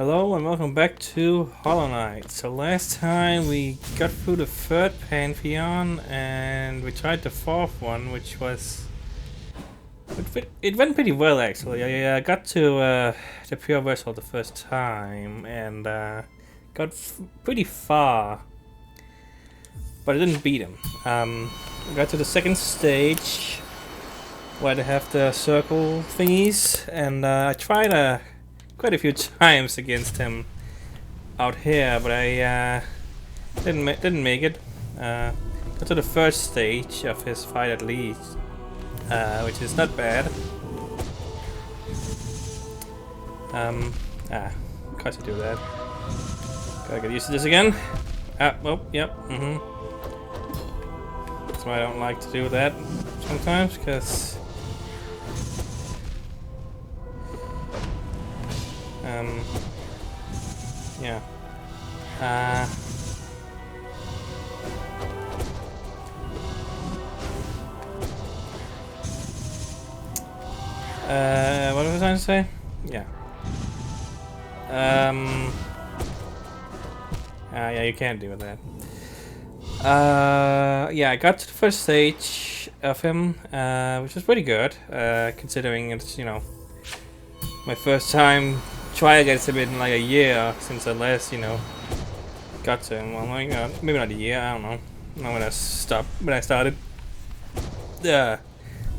Hello and welcome back to Hollow Knight. So last time we got through the third Pantheon and we tried the fourth one, which was... It went pretty well actually. I got to the Pure Vessel the first time and got pretty far. But I didn't beat him. I got to the second stage where they have the circle thingies, and I tried quite a few times against him out here, but I didn't make it. Got to the first stage of his fight at least, which is not bad. Of course I do that. Gotta get used to this again. Yep. That's why I don't like to do that sometimes, because yeah. What was I trying to say? Yeah. Yeah, you can't do that. Yeah, I got to the first stage of him, which was pretty good, considering it's, you know, my first time try against him in like a year since I last, got to him. Well, like, maybe not a year, I don't know. Not when I started. Yeah,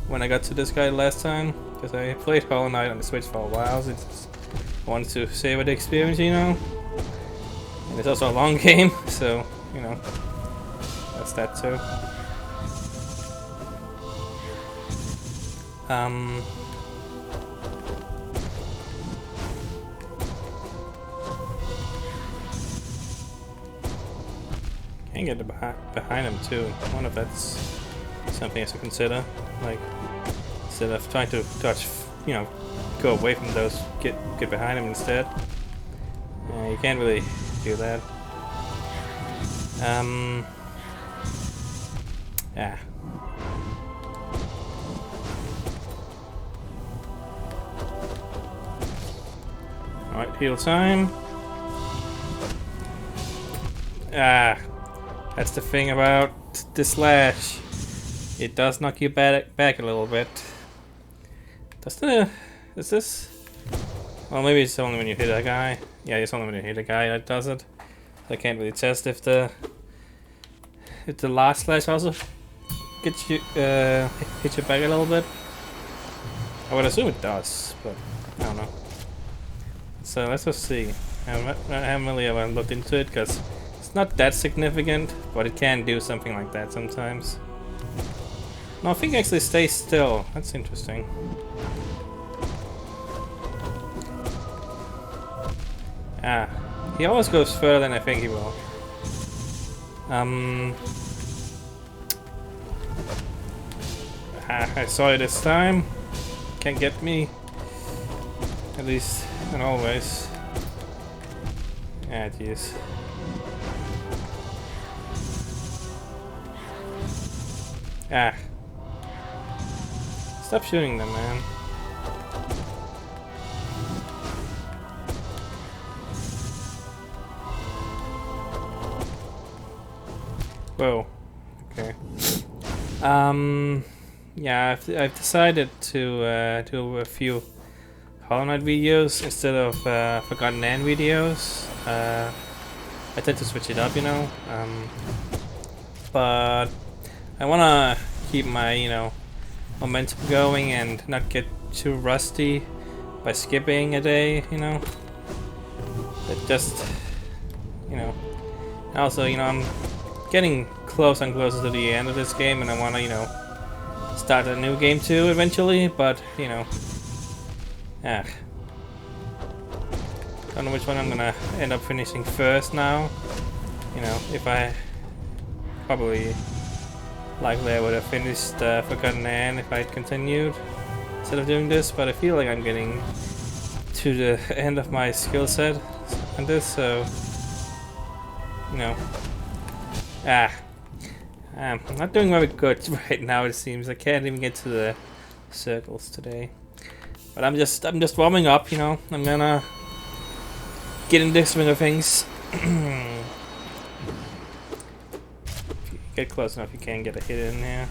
when I got to this guy last time, because I played Hollow Knight on the Switch for a while, so I wanted to savor the experience, And it's also a long game, so, that's that too. Can get behind him too. I wonder if that's something else to consider. Like, instead of trying to touch, go away from those, get behind him instead. You can't really do that. Yeah. Alright, heal time. That's the thing about the slash. It does knock you back a little bit. Is this? Well, maybe it's only when you hit a guy. Yeah, it's only when you hit a guy that does it. I can't really test if the last slash also gets you hit you back a little bit. I would assume it does, but I don't know. So let's just see. I haven't really ever looked into it because it's not that significant, but it can do something like that sometimes. No, I think it actually stays still. That's interesting. He always goes further than I think he will. I saw it this time. Can't get me. At least, not always. Jeez. Stop shooting them, man. Whoa. Okay. Yeah, I've decided to do a few Hollow Knight videos instead of Forgotten End videos. I tend to switch it up, but I wanna keep my, momentum going and not get too rusty by skipping a day, It just, Also, I'm getting closer and closer to the end of this game, and I wanna, start a new game too eventually, but, don't know which one I'm gonna end up finishing first now. If I probably likely I would have finished Forgotten End if I'd continued instead of doing this, but I feel like I'm getting to the end of my skill set on this, so I'm not doing very good right now. It seems I can't even get to the circles today. But I'm just warming up, I'm gonna get in the swing of things. If you get close enough, you can get a hit in there.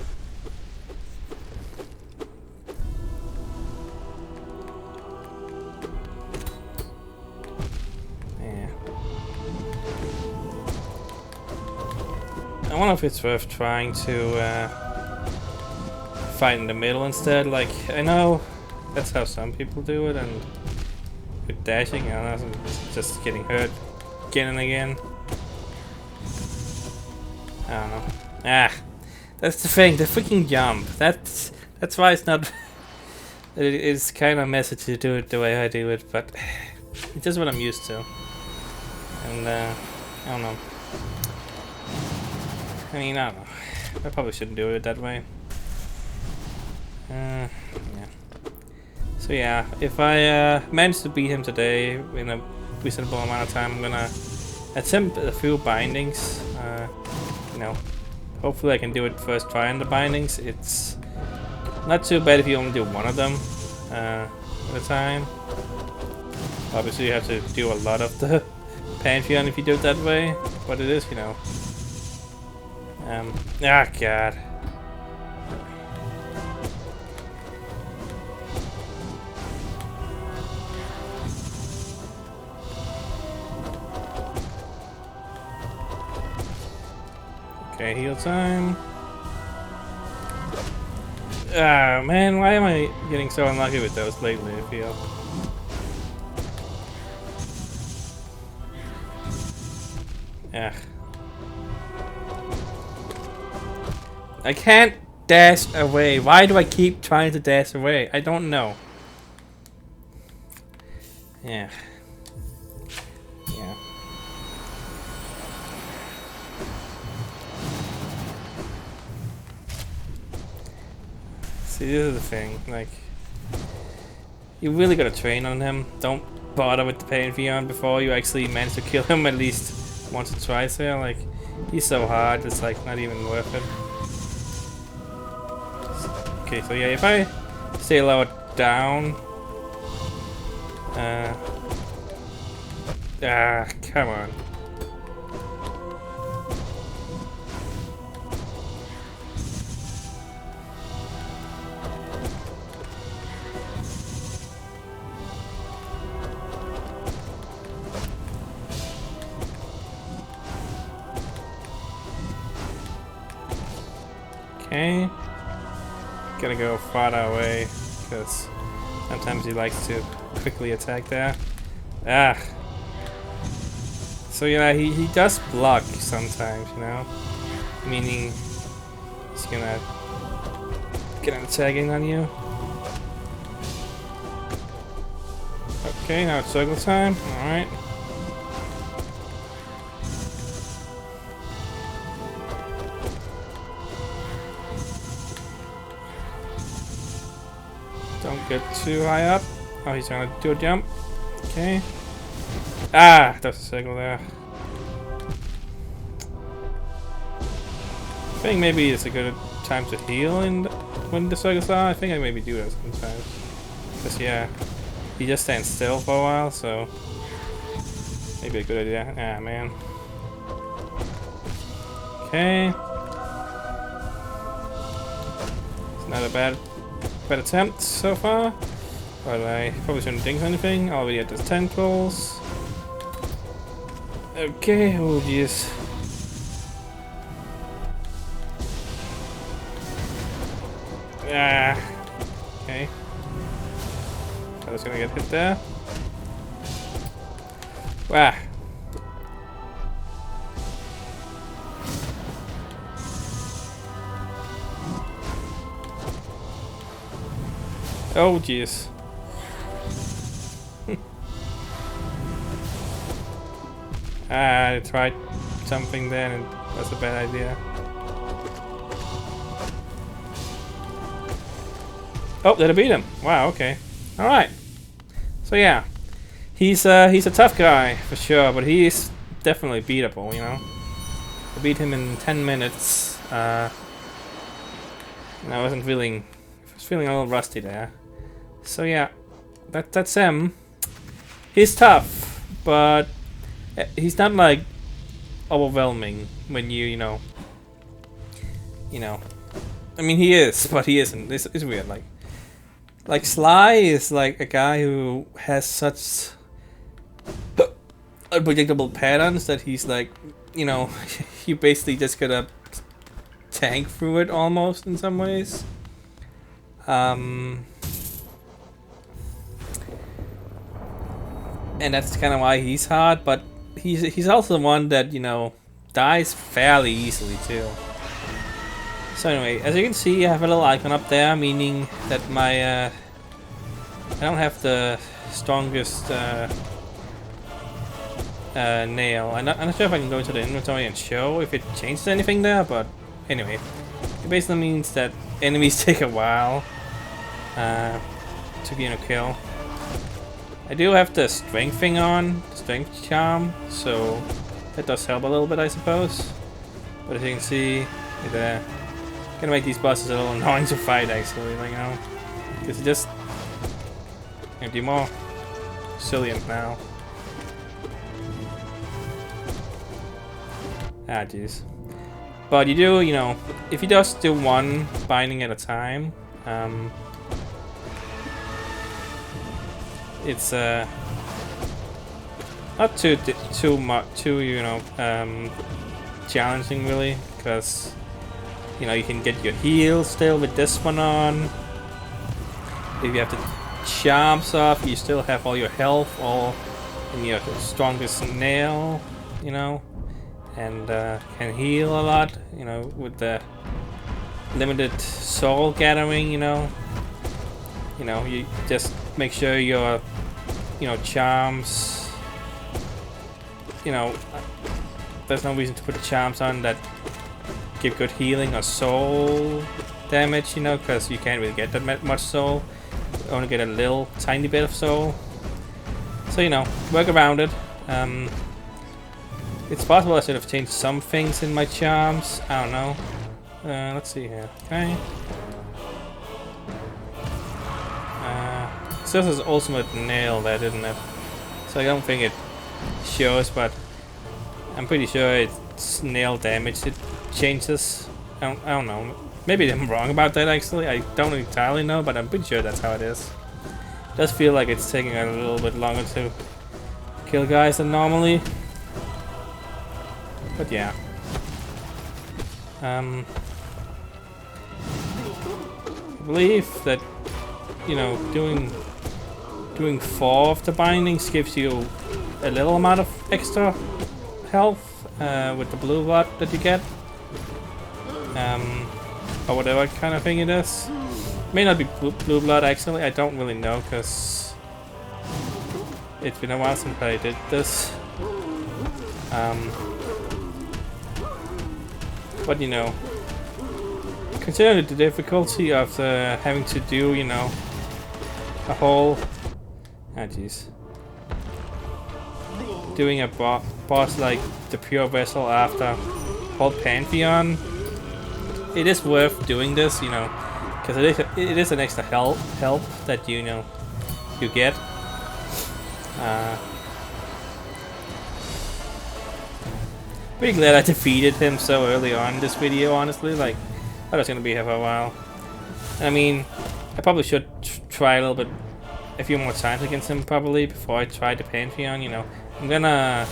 Yeah. I wonder if it's worth trying to fight in the middle instead. Like, I know that's how some people do it, and with dashing, and I'm just getting hurt again and again. I don't know. Ah, that's the thing. The freaking jump. That's why it's not. It's kind of messy to do it the way I do it, but it's just what I'm used to. And I don't know. I mean, I don't know. I probably shouldn't do it that way. Yeah. So yeah, if I manage to beat him today in a reasonable amount of time, I'm gonna attempt a few bindings. You know, hopefully I can do it first try on the bindings. It's not too bad if you only do one of them at a time. Obviously you have to do a lot of the Pantheon if you do it that way, but it is, you know. Ah, God. Okay, heal time. Ah, man, why am I getting so unlucky with those lately, I feel? Ah. I can't dash away. Why do I keep trying to dash away? I don't know. Yeah. Yeah. See, this is the thing. Like, you really gotta train on him. Don't bother with the Pantheon before you actually manage to kill him at least once or twice there. Like, he's so hard, it's like not even worth it. Okay, so yeah, if I stay lower down. Come on. Okay. Gonna go farther away because sometimes he likes to quickly attack there. Ah. So yeah, he does block sometimes, you know, meaning he's gonna get an attacking on you. Okay, now it's circle time. All right. Don't get too high up. Oh, he's gonna do a jump. Okay. Ah, that's a circle there. I think maybe it's a good time to heal when the circles are. I think I maybe do that sometimes. Cause yeah, he just stands still for a while, so maybe a good idea. Ah, man. Okay. It's not a bad attempt so far, but I probably shouldn't think anything. Already at his tentacles. Okay, oh jeez. Ah, okay. I was gonna get hit there. Wow. Oh jeez. I tried something there and that's a bad idea. Oh, did I beat him? Wow, okay. Alright. So yeah. He's a tough guy for sure, but he is definitely beatable, you know. I beat him in 10 minutes. And I was feeling a little rusty there. So yeah. That's him. He's tough. but he's not like overwhelming when you know. I mean, he is, but he isn't. It's weird. Like Sly is like a guy who has such unpredictable patterns that he's like, you basically just gotta tank through it almost in some ways. And that's kind of why he's hard, but he's also the one that dies fairly easily too. So anyway, as you can see, I have a little icon up there, meaning that my I don't have the strongest nail. I'm not sure if I can go into the inventory and show if it changes anything there, but anyway, it basically means that enemies take a while to kill. I do have the strength thing on, strength charm, so that does help a little bit, I suppose. But as you can see, it gonna make these bosses a little annoying to fight, actually, because it just be more resilient now. Ah, jeez. But you do, if you just do one binding at a time, it's not too challenging really, because you can get your heal still with this one on. If you have the charms off, you still have all your health, all in your strongest nail, and can heal a lot, with the limited soul gathering, you just make sure your, charms, there's no reason to put the charms on that give good healing or soul damage, because you can't really get that much soul. You only get a little tiny bit of soul. So, work around it. It's possible I should have changed some things in my charms. I don't know. Let's see here. Okay. It says it's ultimate nail there, didn't it? So I don't think it shows, but I'm pretty sure it's nail damage. It changes. I don't know. Maybe I'm wrong about that, actually. I don't entirely know, but I'm pretty sure that's how it is. It does feel like it's taking a little bit longer to kill guys than normally. But yeah. I believe that, doing 4 of the bindings gives you a little amount of extra health with the blue blood that you get. Or whatever kind of thing it is. May not be blue blood, actually. I don't really know, because it's been a while since I did this. But considering the difficulty of having to do, a whole, doing a boss like the Pure Vessel after whole Pantheon, it is worth doing this, because it is an extra help that you get. Pretty glad I defeated him so early on in this video, honestly. Like, I thought I was gonna be here for a while. I mean, I probably should try a few more times against him probably before I try the Pantheon. I'm gonna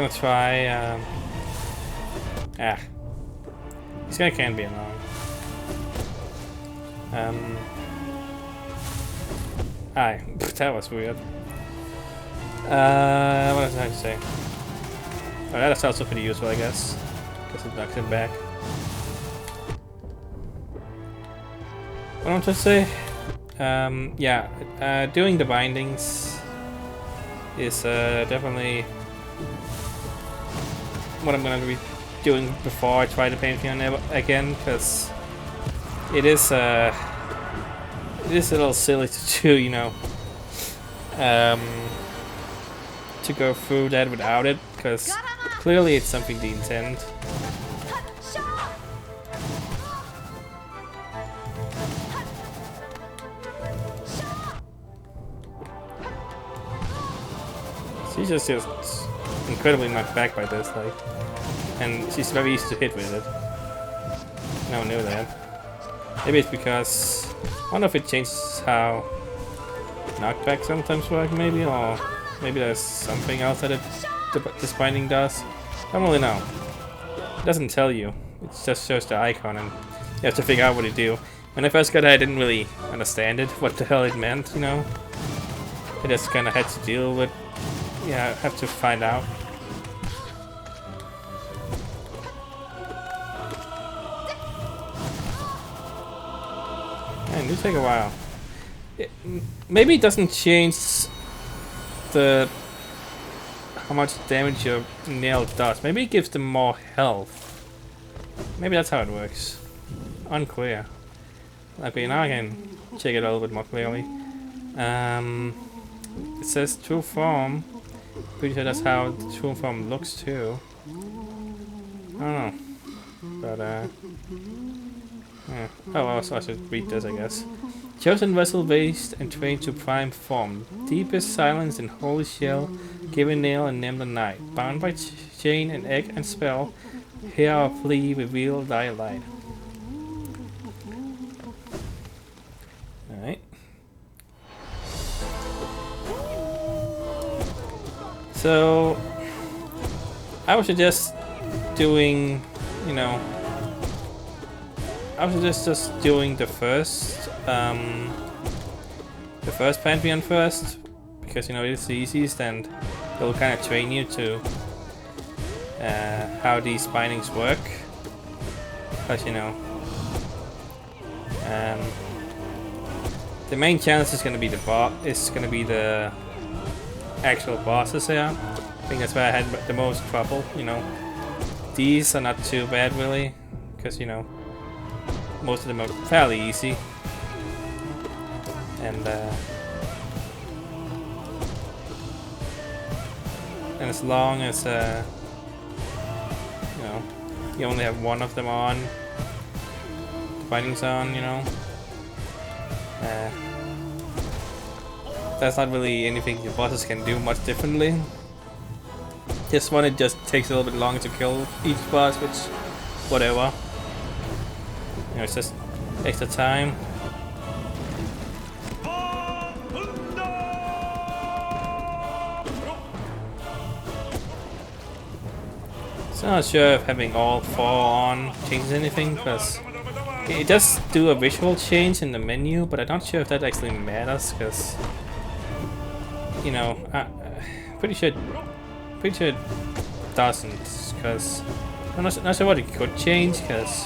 try. This guy can be annoying. That was weird. What was I trying to say? Oh, that's also pretty useful, I guess. Guess it knocks him back. What am I trying to say? Doing the bindings is definitely what I'm gonna be doing before I try the Pantheon again, because it is a little silly to do, to go through that without it, because clearly it's something to intend. She's just incredibly knocked back by this, like, and she's very easy to hit with it. No one knew that. Maybe it's because I wonder if it changes how knockback sometimes work, maybe, or maybe there's something else that this binding does. I don't really know. It doesn't tell you. It just shows the icon, and you have to figure out what it do. When I first got it, I didn't really understand it, what the hell it meant, you know. I just kind of had to deal with. Yeah, I have to find out. Man, it do take a while. Maybe it doesn't change the how much damage your nail does. Maybe it gives them more health. Maybe that's how it works. Unclear. Okay, now I can check it a little bit more clearly. It says true form. Pretty sure that's how the true form looks too. I don't know. But yeah. Oh, also I should read this, I guess. Chosen vessel raised and trained to prime form. Deepest silence in holy shell. Given nail and named the night. Bound by chain and egg and spell. Here our plea reveal thy light. Alright. So I would suggest doing, you know, I would suggest just doing the first Pantheon first, because you know it's the easiest and it'll kind of train you to how these bindings work. Because you know, the main challenge is going to be the actual bosses here. I think that's where I had the most trouble. You know, these are not too bad really, because you know most of them are fairly easy. And as long as you know, you only have one of them on, the bindings on, you know, that's not really anything the bosses can do much differently. This one, it just takes a little bit longer to kill each boss, which, whatever. You know, it's just extra time. So I'm not sure if having all four on changes anything, because it does do a visual change in the menu, but I'm not sure if that actually matters, because you know, pretty sure it doesn't, because I'm not sure what it could change, because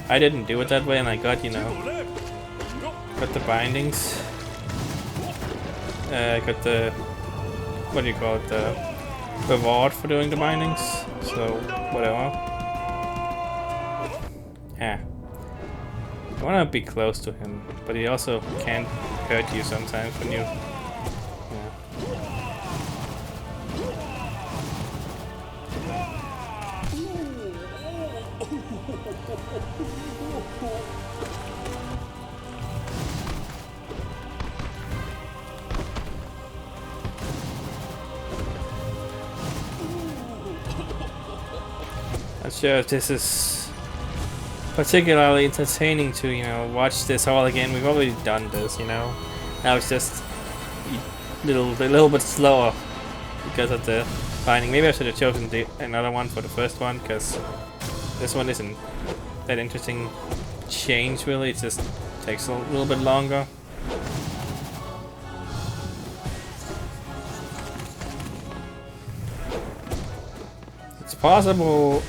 I didn't do it that way, and I got, you know, got the bindings, got the, what do you call it, the reward for doing the bindings, so whatever. Yeah, I want to be close to him, but he also can hurt you sometimes when you. Not sure if this is particularly entertaining to, you know, watch this all again. We've already done this, you know. Now it's just a little bit slower because of the binding. Maybe I should have chosen another one for the first one, because this one isn't that interesting change really. It just takes a little bit longer. It's possible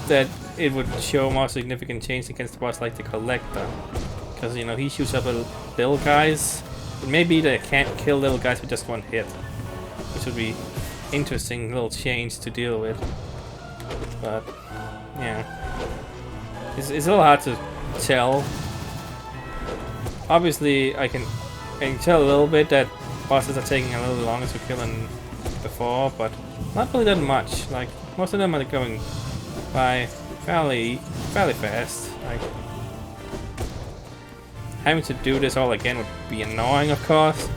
that it would show more significant change against the boss like the Collector, because you know he shoots up little guys. It may be that it can't kill little guys with just one hit, which would be interesting little change to deal with. But yeah, it's a little hard to tell. Obviously, I can tell a little bit that bosses are taking a little longer to kill than before, but not really that much. Like most of them are going by fairly fast. Like having to do this all again would be annoying, of course,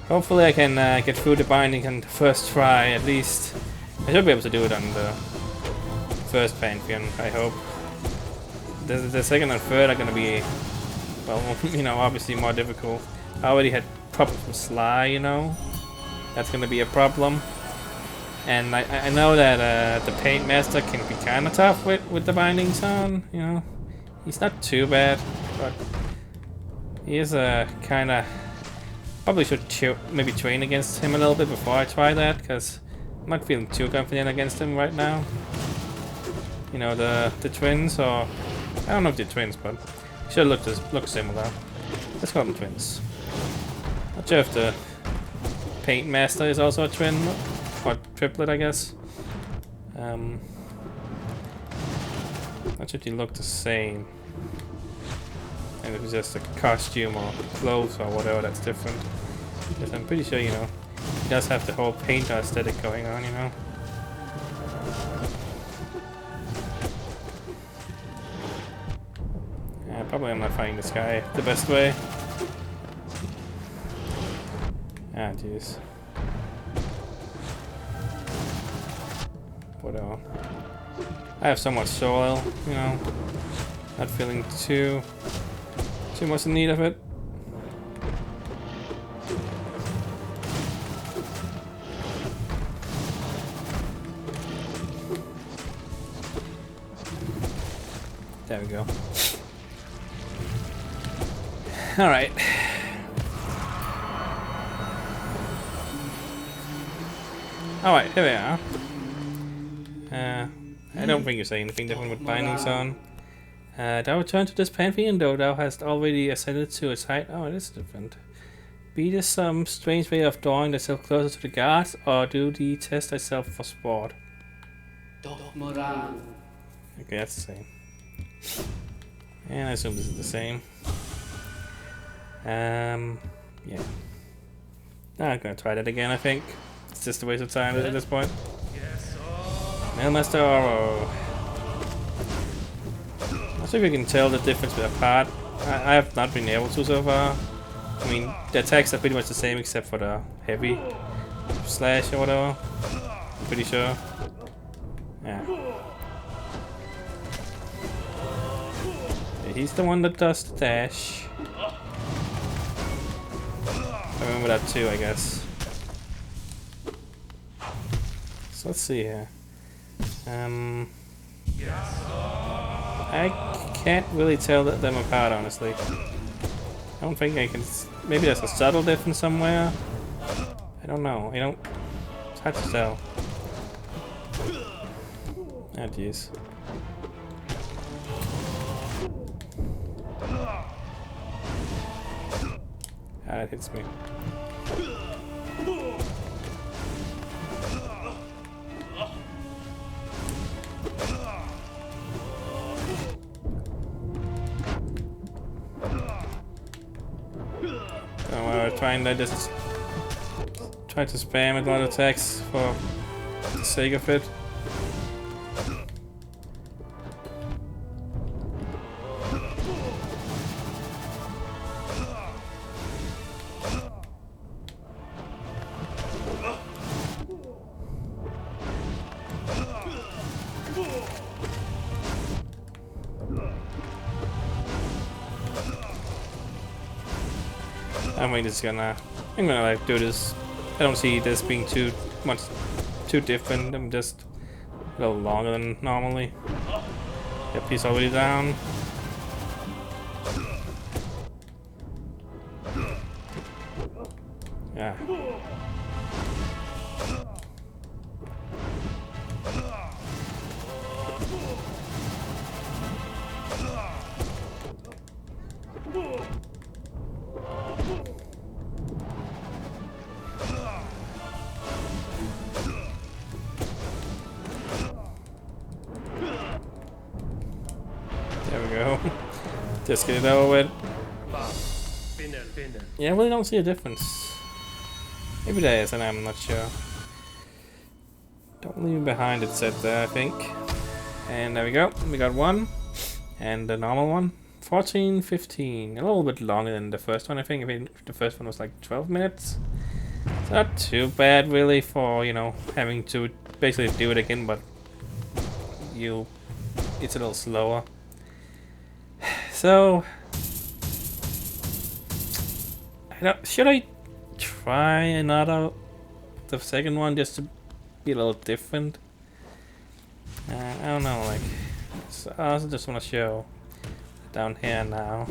Hopefully I can get through the binding on the first try at least. I should be able to do it on the first Pantheon, I hope. The second and third are gonna be, well, you know, obviously more difficult. I already had problems with Sly, you know. That's gonna be a problem. And I know that the Paint Master can be kinda tough with the bindings on, you know. He's not too bad, but he is kinda... Probably should maybe train against him a little bit before I try that, because I'm not feeling too confident against him right now. You know, the twins, or... I don't know if they're twins, but should look similar. Let's call them twins. Not sure if the Paint Master is also a twin, or triplet, I guess. Not sure if they look the same. And if it's just a costume or clothes or whatever that's different. Because I'm pretty sure, you know, he does have the whole painter aesthetic going on, you know. Yeah, probably I'm not fighting this guy the best way. Ah, jeez. Whatever. I have so much soil, you know. Not feeling too much in need of it. There we go. All right. All right, here we are. I don't think you say anything different with bindings on. Thou return to this Pantheon, though thou hast already ascended to its height. Oh, it is different. Be this some strange way of drawing thyself closer to the gods, or do thee test thyself for sport? Okay, that's the same. And I assume this is the same. Yeah. I'm gonna try that again, I think. It's just a waste of time at this point. Mailmaster Oro. Not sure if you can tell the difference apart. I have not been able to so far. I mean, the attacks are pretty much the same except for the heavy slash or whatever. Pretty sure. Yeah. He's the one that does the dash. I remember that too, I guess. So let's see here. I can't really tell them apart, honestly. I don't think I can. Maybe there's a subtle difference somewhere. I don't know. It's hard to tell. Ah, jeez. Ah, that hits me. I just try to spam a lot of attacks for the sake of it. I'm gonna like do this. I don't see this being too different. I'm just a little longer than normally. Yep, he's already down. Yeah. There we go. Just get it over with. Yeah, I really don't see a difference. Maybe there is, and I'm not sure. Don't leave behind, it said there, I think. And there we go. We got one. And the normal one. 14, 15. A little bit longer than the first one, I think. I mean, the first one was like 12 minutes. It's not too bad really for, you know, having to basically do it again, but it's a little slower. So should I try the second one just to be a little different? I don't know, like, so I also just want to show down here now.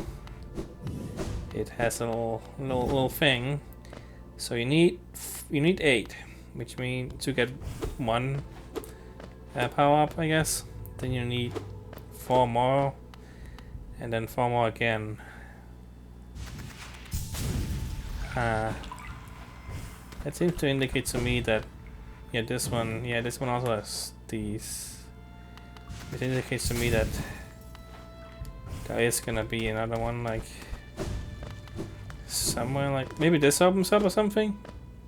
It has a little thing. So you need 8, which means to get 1 power up, I guess. Then you need 4 more, and then 4 more again. That seems to indicate to me that this one also has these. It indicates to me that there is gonna be another one, like somewhere, like maybe this opens up or something.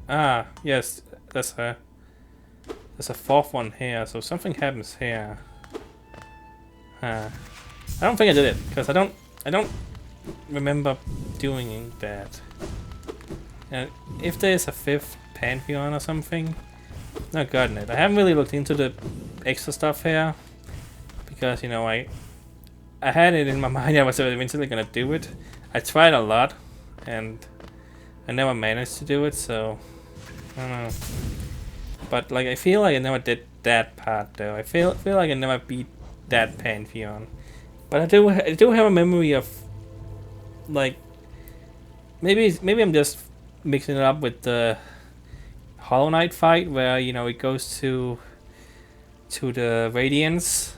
Ah, yes, there's a 4th one here, so something happens here. I don't think I did it because I don't remember doing that. And if there's a 5th Pantheon or something, not gotten it. I haven't really looked into the extra stuff here because, you know, I had it in my mind I was eventually gonna do it. I tried a lot and I never managed to do it, so I don't know. But like I feel like I never did that part though. I feel like I never beat that Pantheon. But I do have a memory of, like, maybe I'm just mixing it up with the Hollow Knight fight where, you know, it goes to the Radiance.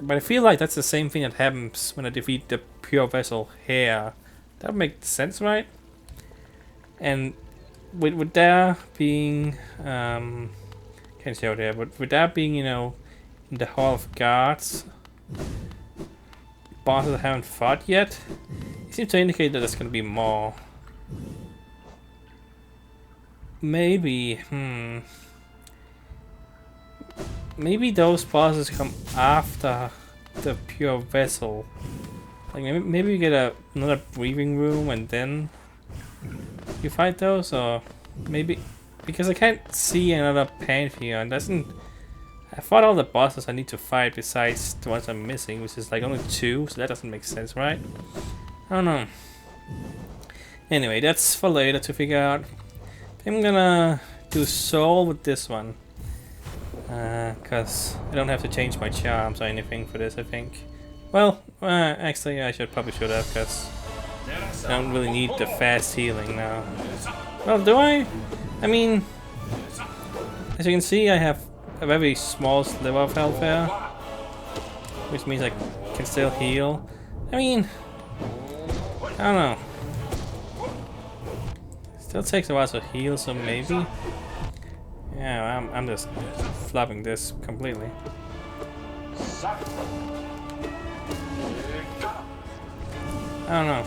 But I feel like that's the same thing that happens when I defeat the Pure Vessel here. That would make sense, right? And with there being can't show there, but with that being, you know, in the Hall of Guards, bosses I haven't fought yet, it seems to indicate that there's gonna be more. Maybe, maybe those bosses come after the Pure Vessel. Like maybe you get another breathing room and then you fight those, or maybe because I can't see another Pantheon. I fought all the bosses I need to fight besides the ones I'm missing, which is like only 2, so that doesn't make sense, right? I don't know. Anyway, that's for later to figure out. I'm gonna do soul with this one. Cause I don't have to change my charms or anything for this, I think. Well, actually I probably should have, cause I don't really need the fast healing now. Well, do I? I mean, as you can see, I have a very small sliver of health there, which means I can still heal. I mean, I don't know. Still takes a while to heal, so maybe. Yeah, I'm just flopping this completely. I don't know.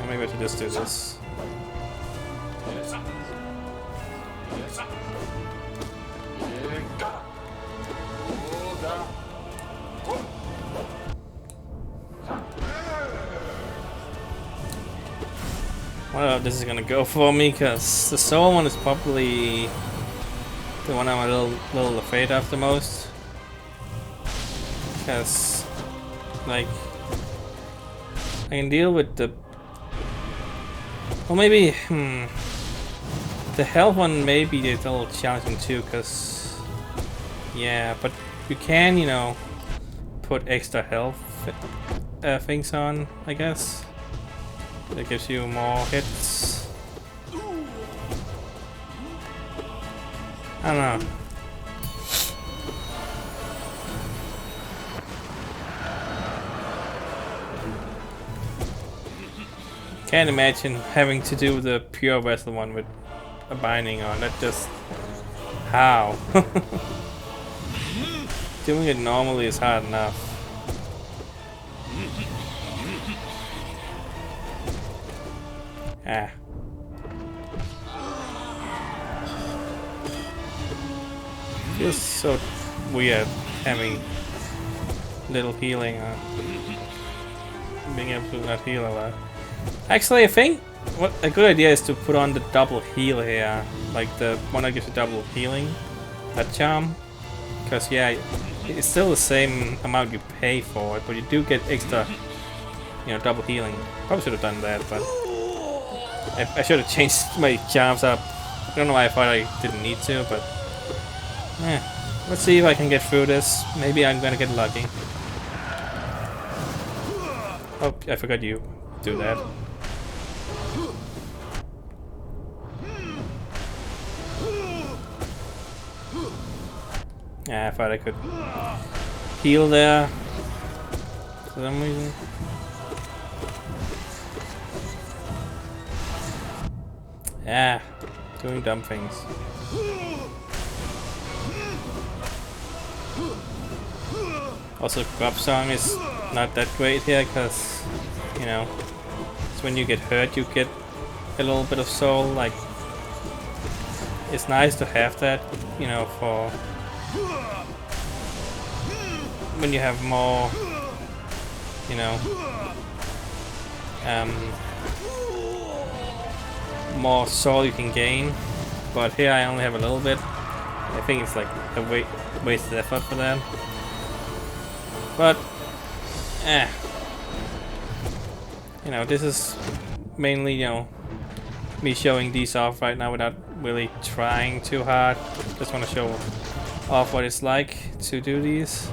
Maybe I should just do this. I don't know if this is gonna go for me, because the soul one is probably the one I'm a little afraid of the most. Because, like, I can deal with the... Well, maybe, the health one may be a little challenging too, because, yeah, but you can, you know, put extra health things on, I guess. That gives you more hits. I don't know. Can't imagine having to do the Pure Vessel one with a binding on. That just... How? Doing it normally is hard enough. Ah. Feels so weird having little healing on. Being able to not heal a lot. Actually, I think what a good idea is to put on the double heal here. Like the one that gives you double healing. That charm. Because yeah, it's still the same amount you pay for it, but you do get extra, you know, double healing. Probably should have done that, but I should have changed my charms up. I don't know why I thought I didn't need to, but let's see if I can get through this. Maybe I'm gonna get lucky. Oh, I forgot you do that. Yeah, I thought I could heal there for some reason. Yeah, doing dumb things. Also, grub song is not that great here because, you know, it's when you get hurt you get a little bit of soul. Like, it's nice to have that, you know, for when you have more, you know, more soul you can gain. But here I only have a little bit. I think it's like a wasted effort for that. But, you know, this is mainly, you know, me showing these off right now without really trying too hard. Just want to show off what it's like to do these.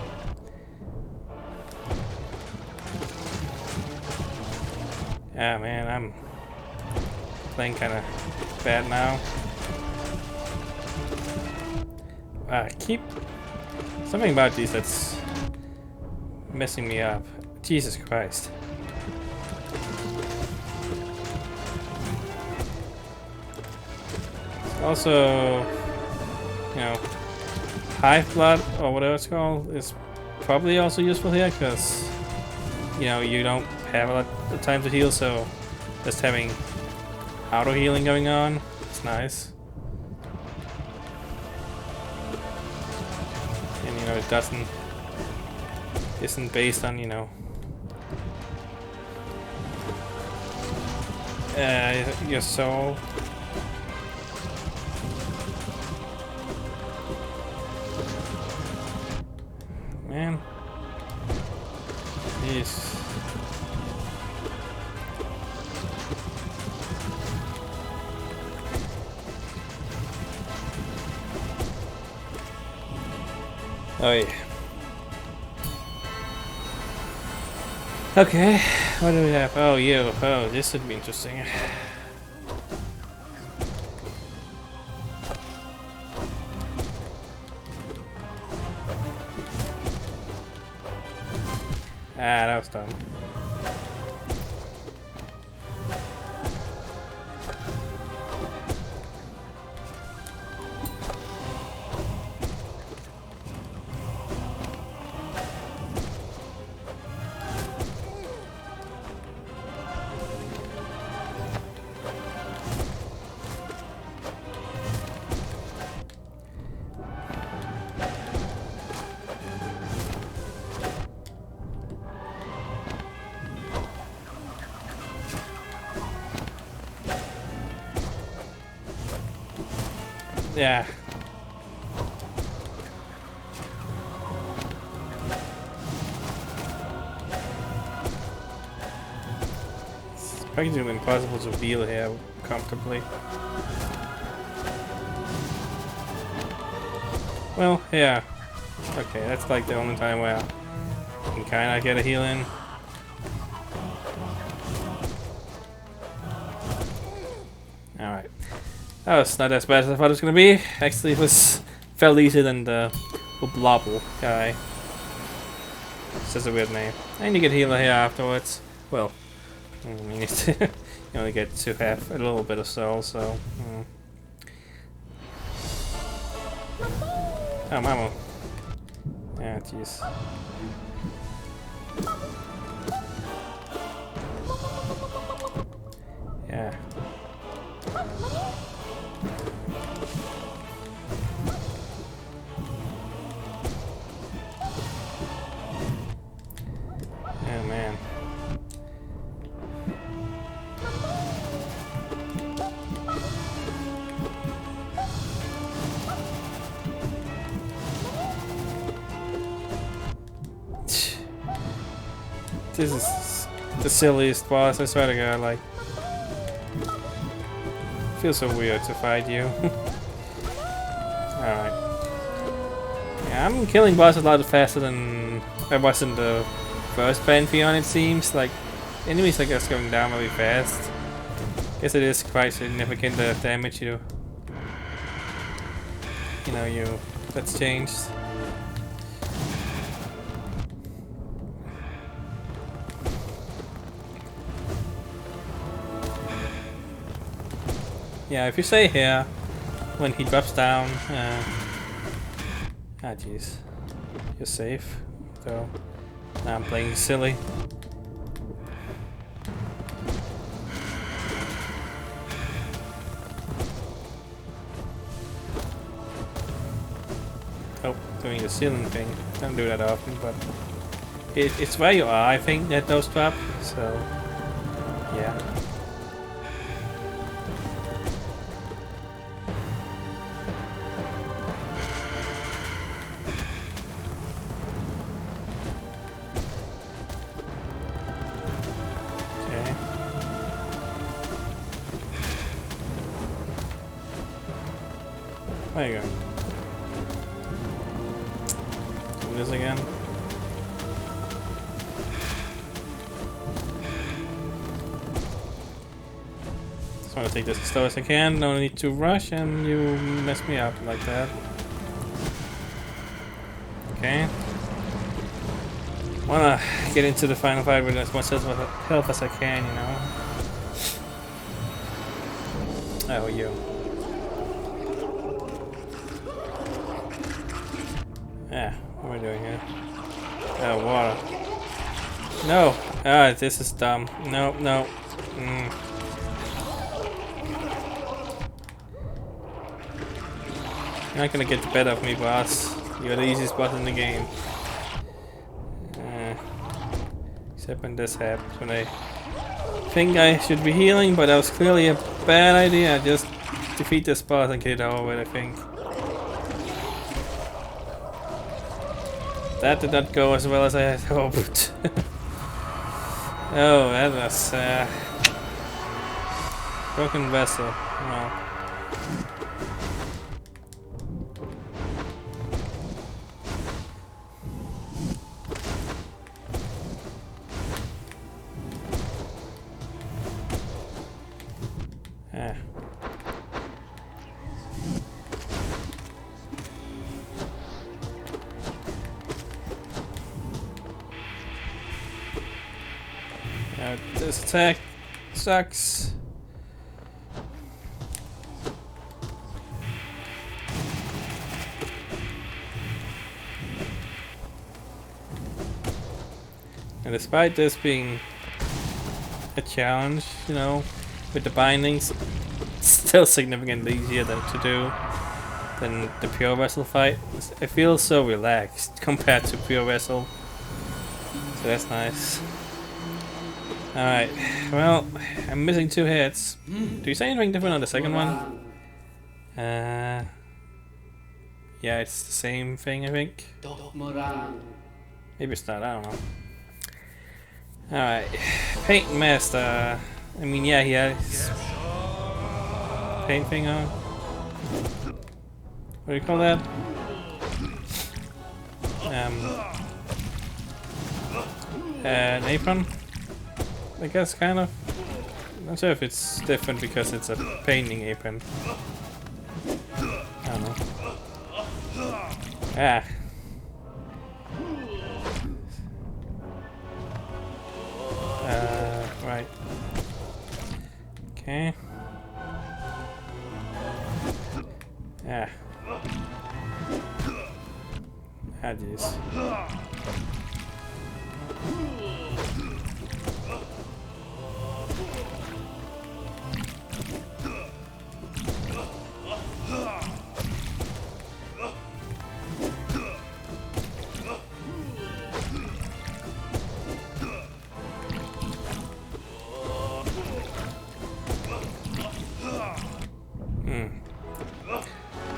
Yeah, man, I'm playing kind of bad now. Keep something about these that's messing me up. Jesus Christ. Also, you know, hive blood or whatever it's called is probably also useful here because, you know, you don't have a lot of time to heal, so just having auto healing going on is nice. And you know, it isn't based on, you know, your soul. Man. Jeez. Oh yeah. Okay, what do we have? Oh, you. Oh, this would be interesting. Ah, that was dumb. Yeah. It's practically impossible to heal here comfortably. Well, yeah. Okay, that's like the only time where I can kinda get a heal in. Alright. That was not as bad as I thought it was gonna be. Actually, it felt easier than the Blobble guy. It's just a weird name. And you get healer here afterwards. Well, I mean, you only get to have a little bit of soul, so. Oh, mama. Yeah, jeez. Yeah. This is the silliest boss, I swear to god, like... Feels so weird to fight you. Alright. Yeah, I'm killing bosses a lot faster than I was in the first Pantheon, it seems. Like, enemies are just going down very fast. Guess it is quite significant the damage you know, that's changed. Yeah, if you stay here when he drops down, jeez, you're safe. So now I'm playing silly. Oh, doing the ceiling thing. Don't do that often, but it's where you are, I think, that those drop. So yeah. There you go. Do this again. Just want to take this as slow as I can. No need to rush, and you mess me up like that. Okay. Wanna get into the final fight with as much health as I can, you know. Oh, you. Yeah, what am I doing here? Oh, water. No! Ah, this is dumb. No, no. You're not gonna get the better of me, boss. You're the easiest boss in the game. Except when this happens, when I think I should be healing, but that was clearly a bad idea. Just defeat this boss and get it over with, I think. That did not go as well as I had hoped. Oh, that was broken vessel. Wow. Yeah. This attack sucks. And despite this being a challenge, you know, with the bindings, it's still significantly easier to do than the pure vessel fight. I feel so relaxed compared to pure vessel, so that's nice. Alright, well, I'm missing 2 hits. Do you say anything different on the second one? Yeah, it's the same thing, I think. Maybe it's not, I don't know. Alright, Paint Master. I mean, yeah, he has paint thing on. What do you call that? An apron? I guess, kind of. I'm not sure if it's different because it's a painting apron. I don't know. Ah. Right. Okay. Ah. Ah, jeez.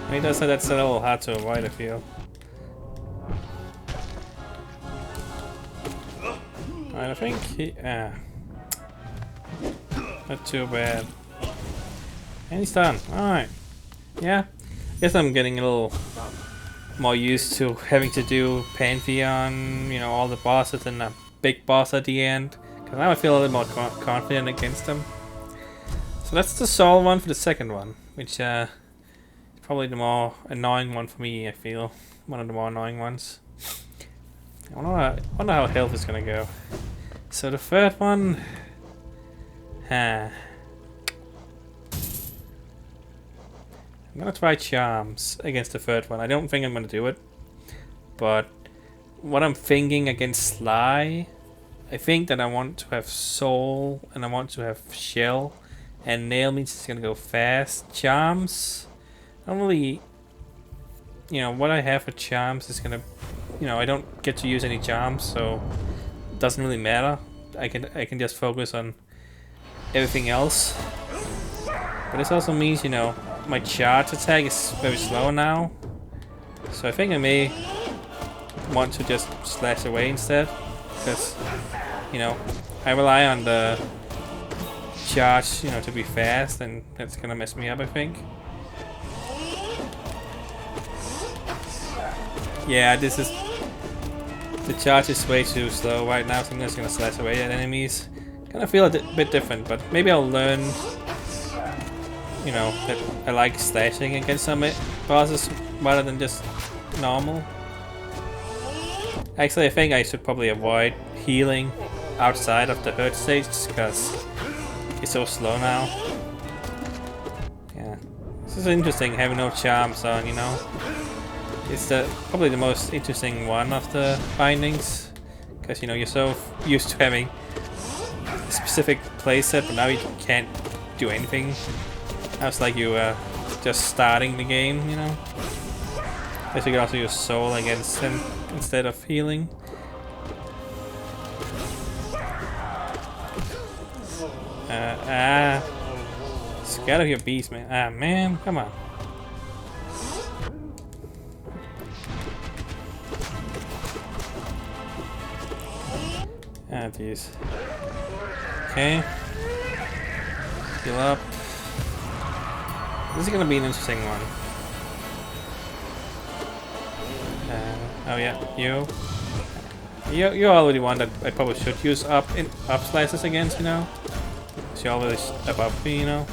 He does say that's a little hard to avoid, I feel. Alright, I think not too bad. And he's done. Alright. Yeah. Guess I'm getting a little more used to having to do Pantheon, you know, all the bosses and a big boss at the end. Because now I feel a little more confident against them. So that's the Soul one for the second one, which is probably the more annoying one for me, I feel. One of the more annoying ones. I wonder how health is gonna go. So the third one... I'm gonna try Charms against the third one. I don't think I'm gonna do it. But what I'm thinking against Sly, I think that I want to have Soul and I want to have Shell. And Nail means it's gonna go fast. Charms, I don't really... You know, what I have for Charms is gonna... You know, I don't get to use any Charms, so it doesn't really matter. I can just focus on everything else. But this also means, you know, my charge attack is very slow now. So I think I may want to just slash away instead. Because, you know, I rely on the charge, you know, to be fast, and that's gonna mess me up, I think. Yeah, this is... The charge is way too slow right now, so I'm just gonna slash away at enemies. Kinda feel a bit different, but maybe I'll learn, you know, that I like slashing against some bosses rather than just normal. Actually, I think I should probably avoid healing outside of the hurt stage, just because it's so slow now. Yeah, this is interesting having no charms on, you know. It's probably the most interesting one of the bindings, because you know you're so used to having a specific playset, but now you can't do anything. Now it's like you just starting the game, you know. Guess you can also use Soul against him instead of healing. Just get out of your beast, man. Ah, man, come on. Ah, jeez. Okay. Heal up. This is gonna be an interesting one. Oh yeah, you're already one that I probably should use up slices against, you know. You're always above me, you know.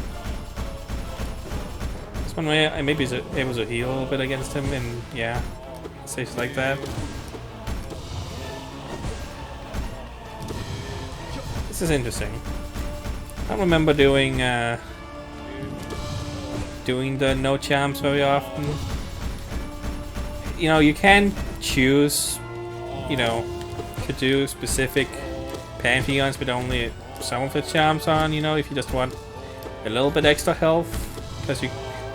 This one way I may be able to heal a little bit against him, and yeah, safe like that. This is interesting. I don't remember doing the no charms very often. You know, you can choose, you know, to do specific Pantheons with only some of the charms on, you know, if you just want a little bit extra health, because you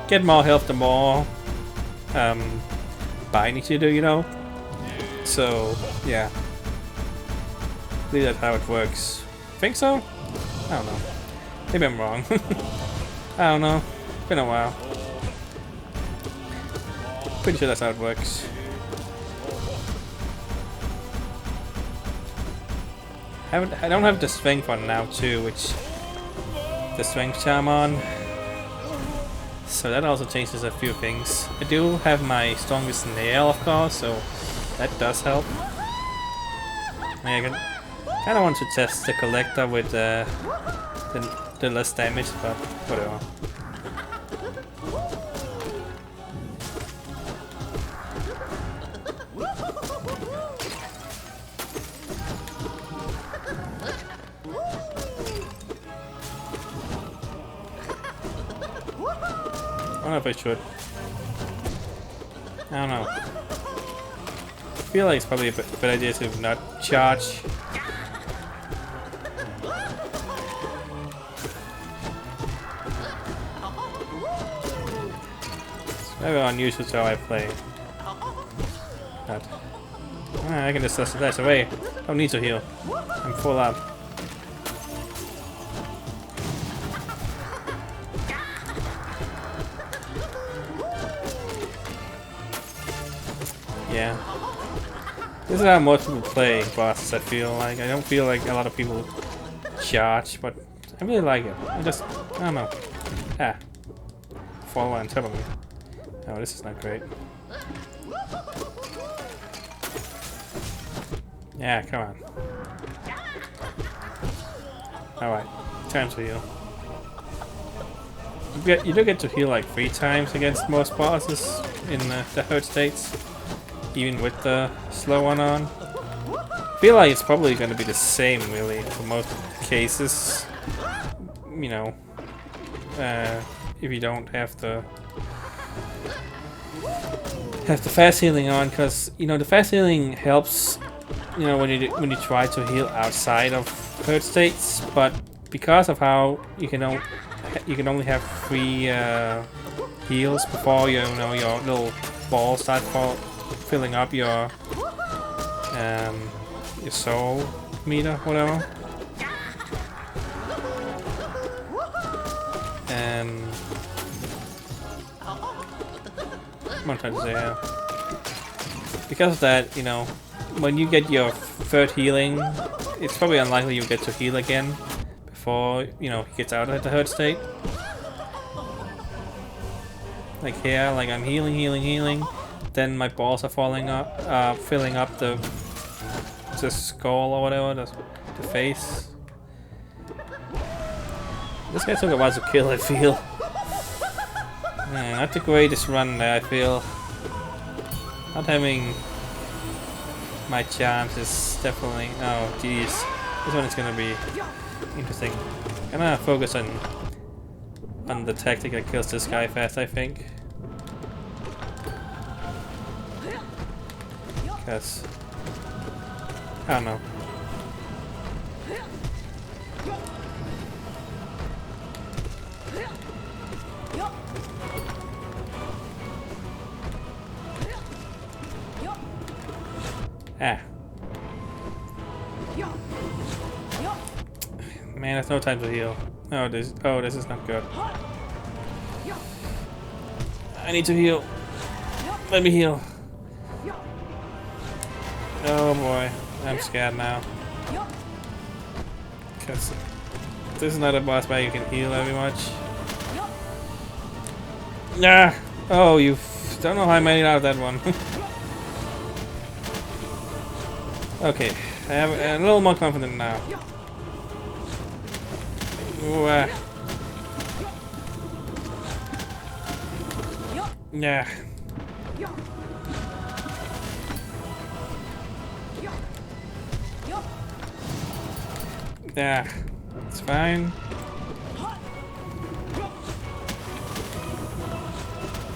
get more health the more bindings you do, you know. So yeah, I believe that's how it works. Think so? I don't know. Maybe I'm wrong. I don't know. It's been a while. Pretty sure that's how it works. I don't have the strength one now too, which the strength charm on. So that also changes a few things. I do have my strongest nail, of course, so that does help. I kind of want to test the collector with the less damage, but whatever. I don't know if I should. I don't know. I feel like it's probably a good idea to not charge. It's very unusual to how I play. But I can just slash away. Don't need to heal. I'm full up. Yeah. This is how most people play bosses, I feel like. I don't feel like a lot of people charge, but I really like it. I don't know. Ah. Fall on top of me. Oh, this is not great. Yeah, come on. Alright, time to heal. You do get to heal like 3 times against most bosses in the hurt states, even with the slow one on. I feel like it's probably going to be the same really for most cases. You know, if you don't have the fast healing on, because you know the fast healing helps. You know when you try to heal outside of hurt states, but because of how you can only have 3 heals before you know your little balls start filling up your soul meter, whatever. And what I'm trying to say here. Because of that, you know, when you get your 3rd healing, it's probably unlikely you'll get to heal again before, you know, he gets out of the hurt state. Like here, like I'm healing, then my balls are filling up the skull or whatever, the face. This guy took a while to kill, I feel. Not the greatest run there, I feel. Not having my charms is definitely... Oh, jeez. This one is gonna be interesting. I'm gonna focus on the tactic that kills this guy fast, I think. Because... I don't know. Ah. Man, there's no time to heal. Oh, this is not good. I need to heal. Let me heal. Oh boy, I'm scared now. Cause this is not a boss where you can heal very much. Nah. Oh, you don't know how I made it out of that one. Okay, I have a little more confident now. Ooh, yeah. Yeah, it's fine.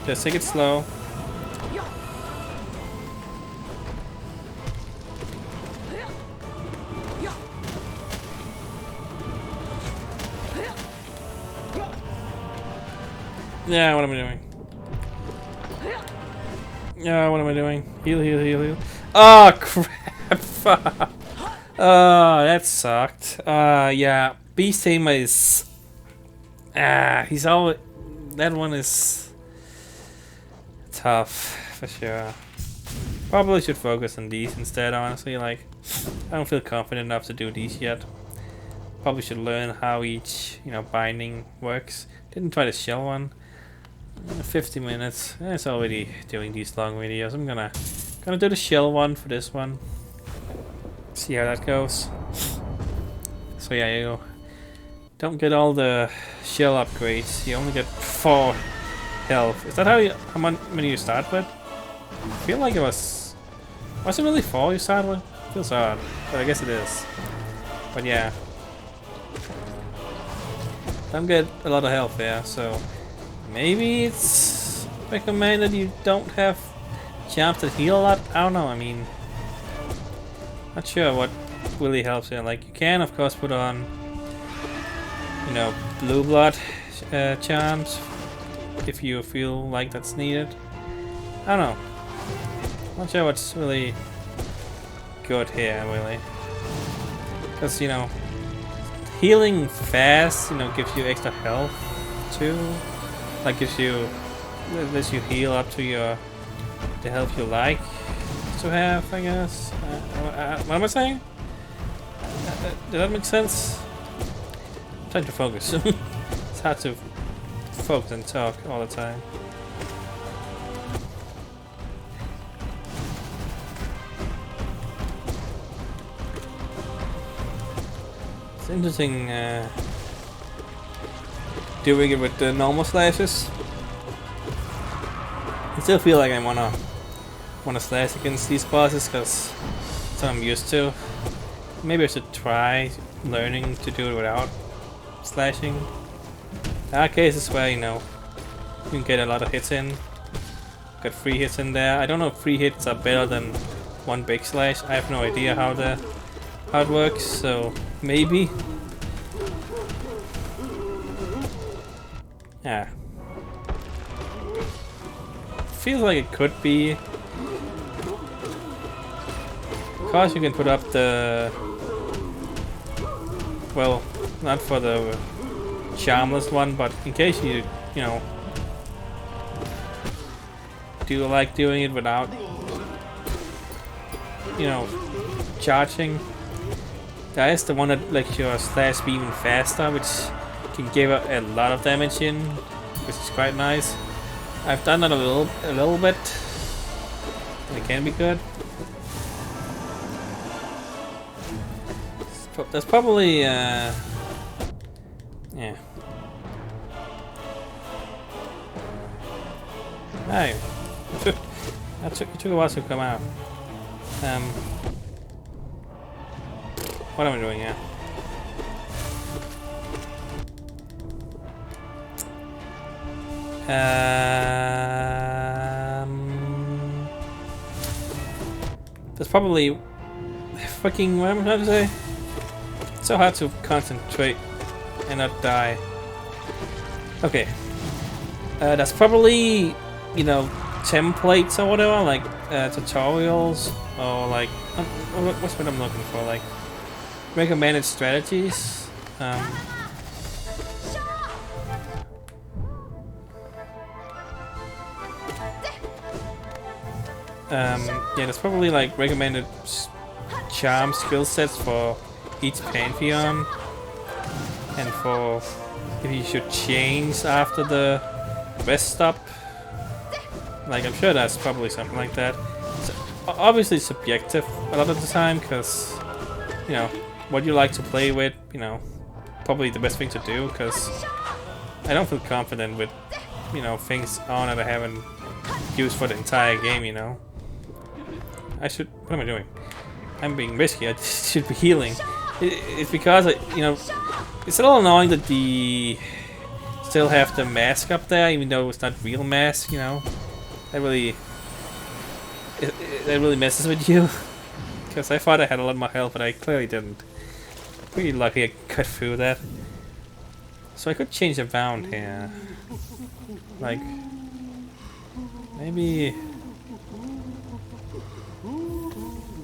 Just take it slow. Yeah, what am I doing? Yeah, what am I doing? Heal. Oh, crap! Oh, that sucked. Yeah, Beast Tamer is... he's always... That one is... tough, for sure. Probably should focus on these instead, honestly. Like, I don't feel confident enough to do these yet. Probably should learn how each, you know, binding works. Didn't try the shell one. 50 minutes. It's already doing these long videos. I'm gonna do the shell one for this one. See how that goes. So yeah, you don't get all the shell upgrades. You only get 4 health. Is that how many you start with? I feel like it was it really 4 you start with? Feels odd, but I guess it is. But yeah, don't get a lot of health there, so maybe it's recommended you don't have jumps that heal a lot. I don't know. I mean, not sure what really helps here. Like, you can of course put on, you know, blue blood charms if you feel like that's needed. I don't know. Not sure what's really good here, really. Because, you know, healing fast, you know, gives you extra health too. Like, lets you heal up to the health you like. to have, I guess. What am I saying? Did that make sense? I'm trying to focus. It's hard to focus and talk all the time. It's interesting doing it with the normal slashes. I still feel like I wanna slash against these bosses because that's what I'm used to. Maybe I should try learning to do it without slashing. There are cases where, you know, you can get a lot of hits in. Got 3 hits in there. I don't know if 3 hits are better than 1 big slash. I have no idea how it works, so maybe. Yeah. Feels like it could be. Of course you can put up the... Well, not for the charmless one, but in case you know, do like doing it without, you know, charging. There is the one that lets your slash be even faster, which can give a lot of damage in, which is quite nice. I've done that a little bit, and it can be good. There's probably yeah. Hey, it took a while to come out. What am I doing here? There's probably fucking, what am I trying to say? It's so hard to concentrate and not die. Okay. That's probably, you know, templates or whatever, like tutorials or like what's what I'm looking for, like recommended strategies. Yeah, there's probably like recommended charm skill sets for each Pantheon, and for if you should change after the rest stop. Like, I'm sure that's probably something like that. It's obviously subjective a lot of the time, because, you know, what you like to play with, you know, probably the best thing to do, because I don't feel confident with, you know, things on that I haven't used for the entire game, you know. I should... What am I doing? I'm being risky. I should be healing. It's because, you know, it's a little annoying that the... still have the mask up there, even though it's not real mask, you know. That really messes with you. Because I thought I had a lot more health, but I clearly didn't. Pretty lucky I cut through that. So I could change around here. Like... maybe...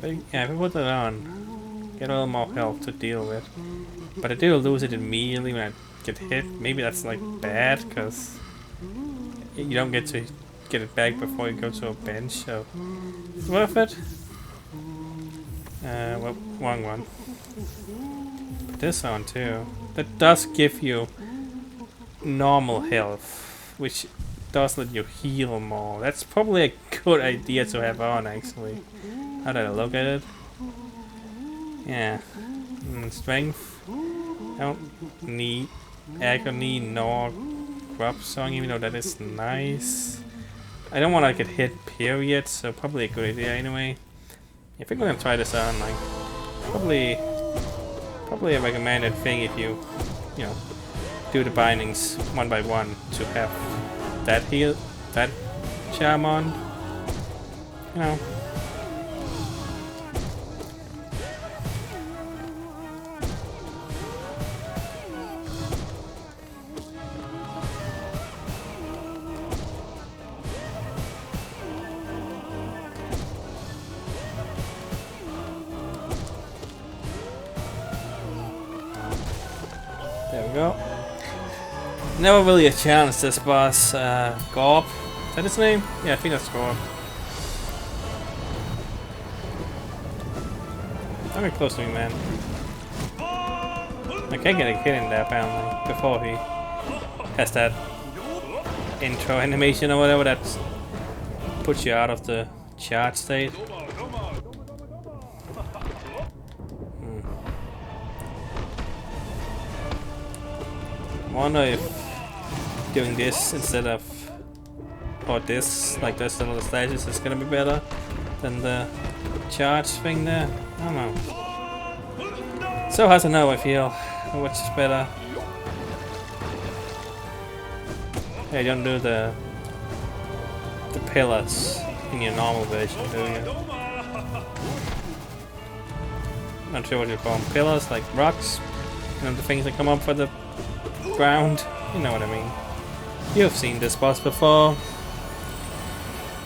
but yeah, if I put that on, get a little more health to deal with. But I do lose it immediately when I get hit. Maybe that's like bad, because you don't get to get it back before you go to a bench, so it's worth it. Well, wrong one. Put this on too. That does give you normal health, which does let you heal more. That's probably a good idea to have on, actually. How did I look at it? Yeah. Strength. I don't need agony nor grub song, even though that is nice. I don't want to get hit, period, so probably a good idea anyway. I think I'm gonna try this on, like, probably a recommended thing if you know, do the bindings one by one to have that heal, that charm on, you know. There we go. Never really a challenge this boss. Gorb. Is that his name? Yeah, I think that's Gorb. Very close to me, man. I can't get a hit in there apparently before he has that intro animation or whatever that puts you out of the charge state. Wonder if doing this instead of or this, like this little stages, is gonna be better than the charge thing there. I don't know. So hard to know, I feel, which is better. Yeah, you don't do the pillars in your normal version, do you? Not sure what you call them. Pillars, like rocks, you know, the things that come up for the ground. You know what I mean. You've seen this boss before.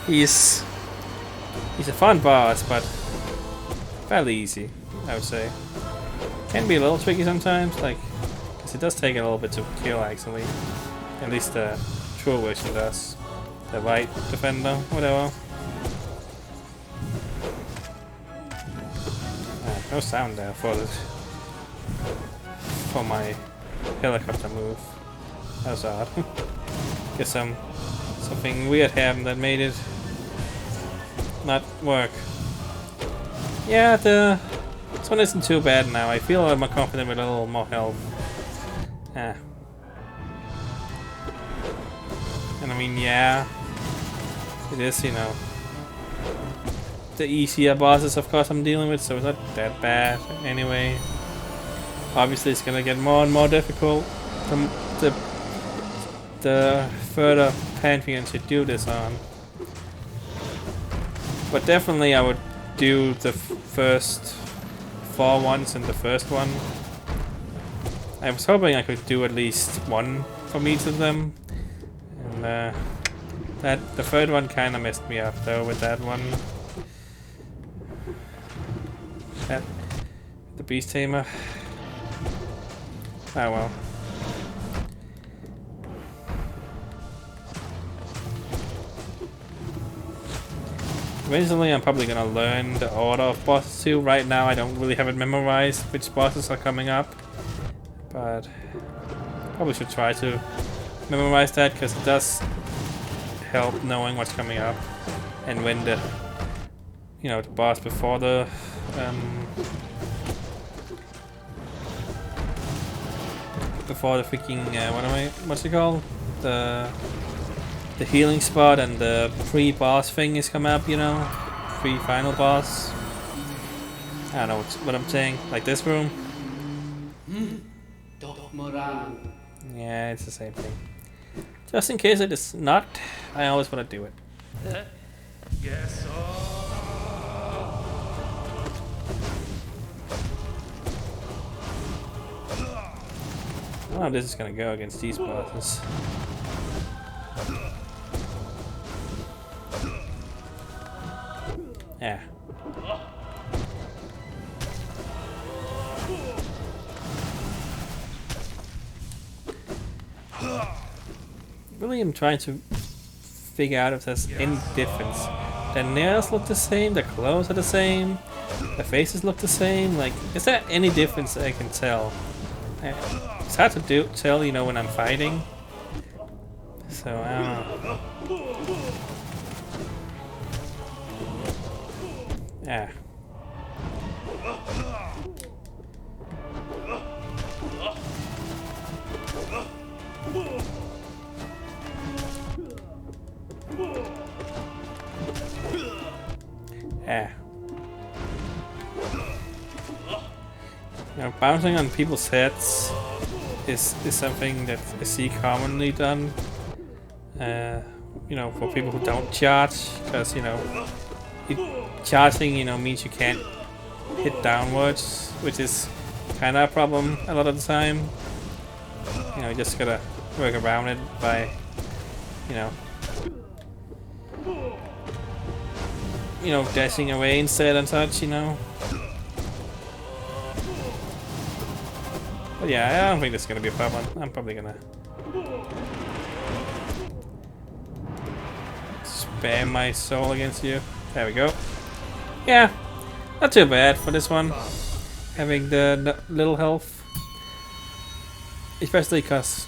He's a fun boss, but fairly easy, I would say. Can be a little tricky sometimes, like, because it does take a little bit to kill actually. At least the true version does. The white defender, whatever. No sound there for my helicopter move. That was odd. Guess something weird happened that made it not work. Yeah, this one isn't too bad now. I feel a lot more confident with a little more health. And I mean, yeah, it is, you know, the easier bosses, of course, I'm dealing with, so it's not that bad anyway. Obviously, it's gonna get more and more difficult the further Pantheon should do this on. But definitely, I would do the first 4 ones and the first one. I was hoping I could do at least one from each of them. And the third one kind of messed me up though with that one. The Beast Tamer. Oh well. Eventually I'm probably gonna learn the order of bosses too. Right now I don't really have it memorized which bosses are coming up. But probably should try to memorize that because it does help knowing what's coming up. And when the, you know, the boss before the freaking what's it called? The healing spot and the pre-boss thing is coming up, you know? Pre-final boss. I don't know what I'm saying. Like this room? Yeah, it's the same thing. Just in case it is not, I always want to do it. Yes. I don't know how this is gonna go against these bosses. Yeah. Really, I'm trying to figure out if there's any difference. The nails look the same, the clothes are the same, the faces look the same. Like, is there any difference I can tell? It's hard to tell, you know, when I'm fighting. So I don't know. Yeah. Yeah. You know, bouncing on people's heads is something that I see commonly done. You know, for people who don't charge, because, you know, charging, you know, means you can't hit downwards, which is kind of a problem a lot of the time. You know, you just gotta work around it by, you know, dashing away instead and such, you know. But yeah, I don't think this is gonna be a problem. I'm probably gonna spam my soul against you. There we go. Yeah, Not too bad for this one, having the little health. Especially because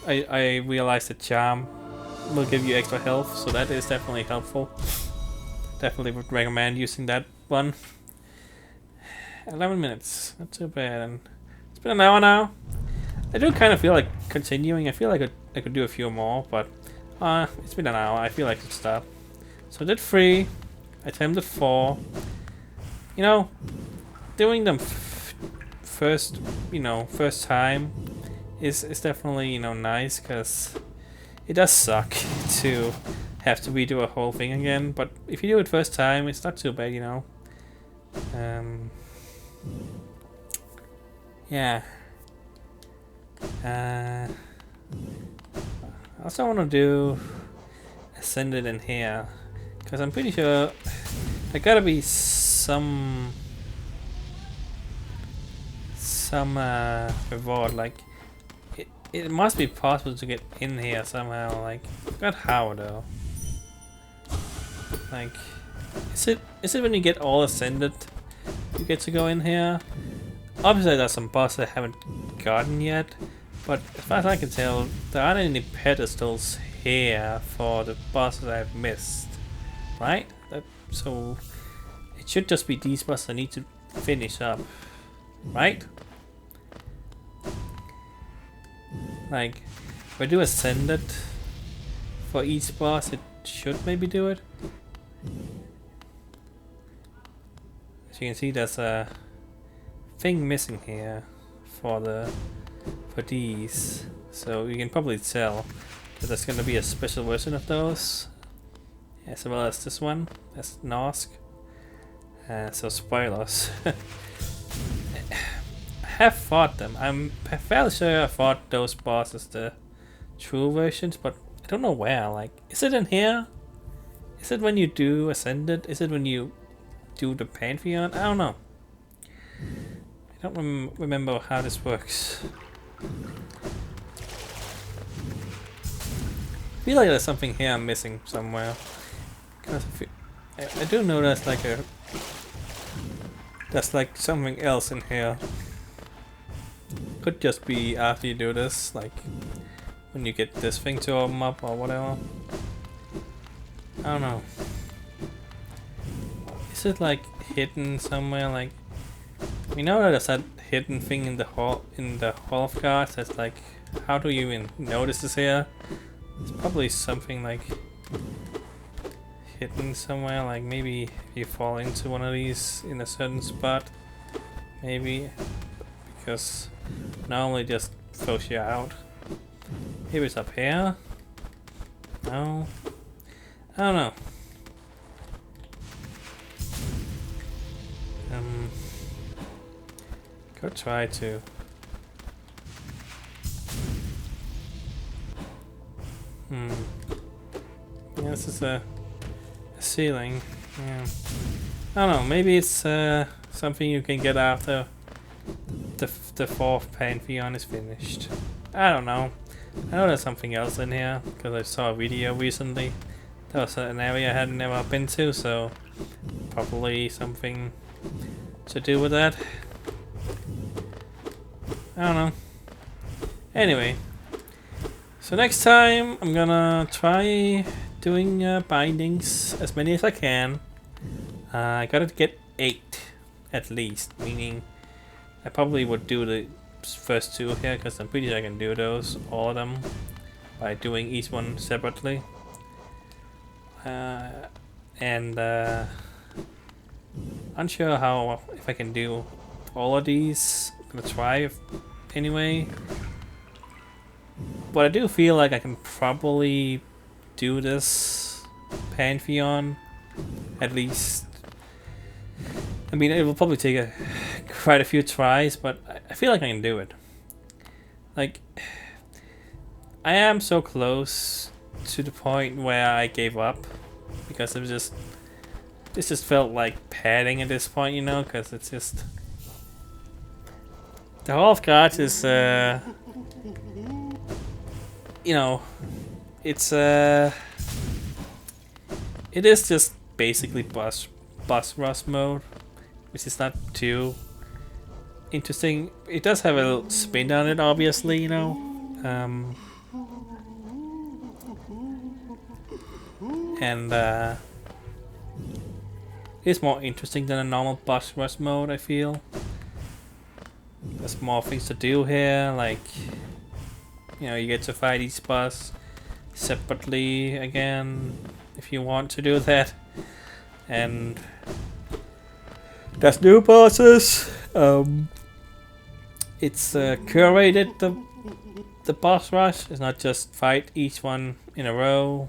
I realized that charm will give you extra health, so that is definitely helpful. Definitely would recommend using that one. 11 minutes, not too bad. And it's been an hour now. I do kind of feel like continuing. I feel like I could do a few more, but it's been an hour. I feel like I should stop. So I did 3. I attempted 4. You know, doing them first time is definitely nice, because it does suck to have to redo a whole thing again. But if you do it first time, it's not too bad, Yeah. I also want to do Ascended in here, because I'm pretty sure there gotta be some reward. Like it must be possible to get in here somehow. Like, I forgot how though. Like, is it when you get all Ascended you get to go in here? Obviously there's some bosses I haven't gotten yet, but as far as I can tell, there aren't any pedestals here for the bosses I've missed, right? So it should just be these bosses I need to finish up, right? Like, if I do Ascended for each boss, it should maybe do it. As you can see, there's a thing missing here for these, so you can probably tell that there's going to be a special version of those, as well as this one, as Nosk. So spoilers. I have fought them. I'm fairly sure I fought those bosses, the true versions, but I don't know where. Like, is it in here? Is it when you do Ascended? Is it when you do the Pantheon? I don't know. I don't remember how this works. I feel like there's something here I'm missing somewhere. Because I do know there's like something else in here. Could just be after you do this, like when you get this thing to open up or whatever. I don't know. Is it like hidden somewhere? Like, we know that there's that hidden thing in the hall of cards. That's like, how do you even notice this here? It's probably something like hidden somewhere. Like maybe if you fall into one of these in a certain spot, maybe, because normally just throws you out. Maybe it's up here. No, I don't know. Go try to. Yeah, this is a ceiling. Yeah. I don't know. Maybe it's something you can get after the fourth Pantheon is finished. I don't know. I know there's something else in here because I saw a video recently. That was an area I had never been to, so probably something to do with that. I don't know. Anyway, so next time I'm gonna try doing bindings, as many as I can. I gotta get 8 at least, meaning I probably would do the first 2 here because I'm pretty sure I can do those, all of them, by doing each one separately. And unsure how, if I can do all of these. I'm gonna try anyway, but I do feel like I can probably do this Pantheon at least. I mean, it will probably take quite a few tries, but I feel like I can do it. Like, I am so close to the point where I gave up because this just felt like padding at this point, because it's just, the Hall of Cards is it's it is just basically boss rush mode. which is not too interesting. It does have a little spin on it, obviously, you know. And it's more interesting than a normal boss rush mode, I feel. There's more things to do here, like, you know, you get to fight each boss separately again if you want to do that. And there's new bosses. It's curated, the boss rush. It's not just fight each one in a row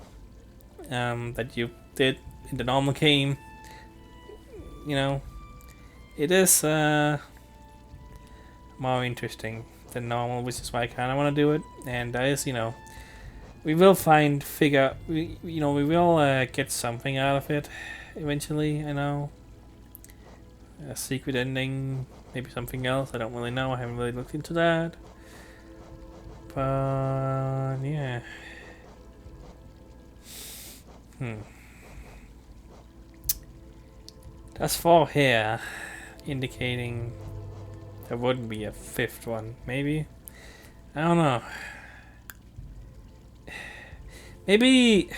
that you did in the normal game. You know, it is more interesting than normal, which is why I kind of want to do it. And that is, you know, we will we will get something out of it eventually. I know, a secret ending, maybe something else. I don't really know. I haven't really looked into that. But yeah. That's 4 here, indicating there wouldn't be a 5th one. Maybe, I don't know. Maybe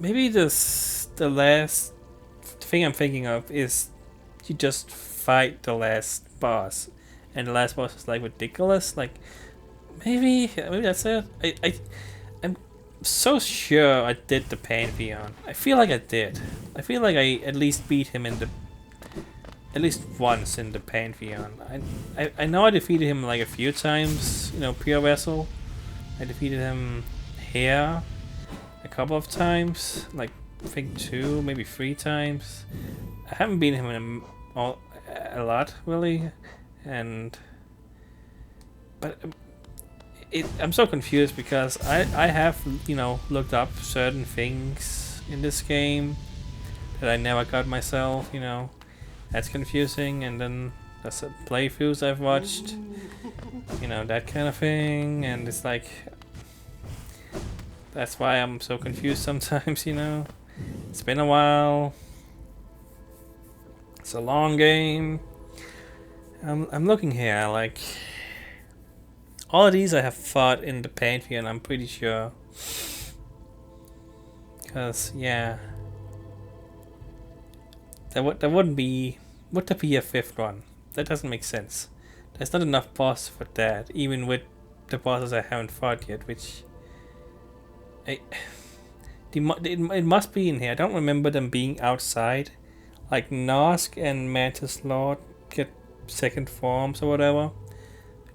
the last thing I'm thinking of is you just fight the last boss, and the last boss is like ridiculous. Like maybe that's it. I'm so sure I did the Pantheon. I feel like I did. I feel like I at least beat him in the at least once in the Pantheon. I know I defeated him like a few times. You know, Pure Vessel. I defeated him here a couple of times, like I think 2, maybe 3 times. I haven't beaten him in a lot really, but I'm so confused because I have, you know, looked up certain things in this game that I never got myself. You know, that's confusing. And then there's playthroughs I've watched, you know, that kind of thing, and it's like, that's why I'm so confused sometimes, you know. It's been a while. It's a long game. I'm looking here, like, all of these I have fought in the Pantheon, I'm pretty sure. Because, yeah. Would there be a 5th one? That doesn't make sense. There's not enough boss for that, even with the bosses I haven't fought yet, which... it must be in here. I don't remember them being outside. Like Nosk and Mantis Lord get 2nd forms or whatever. I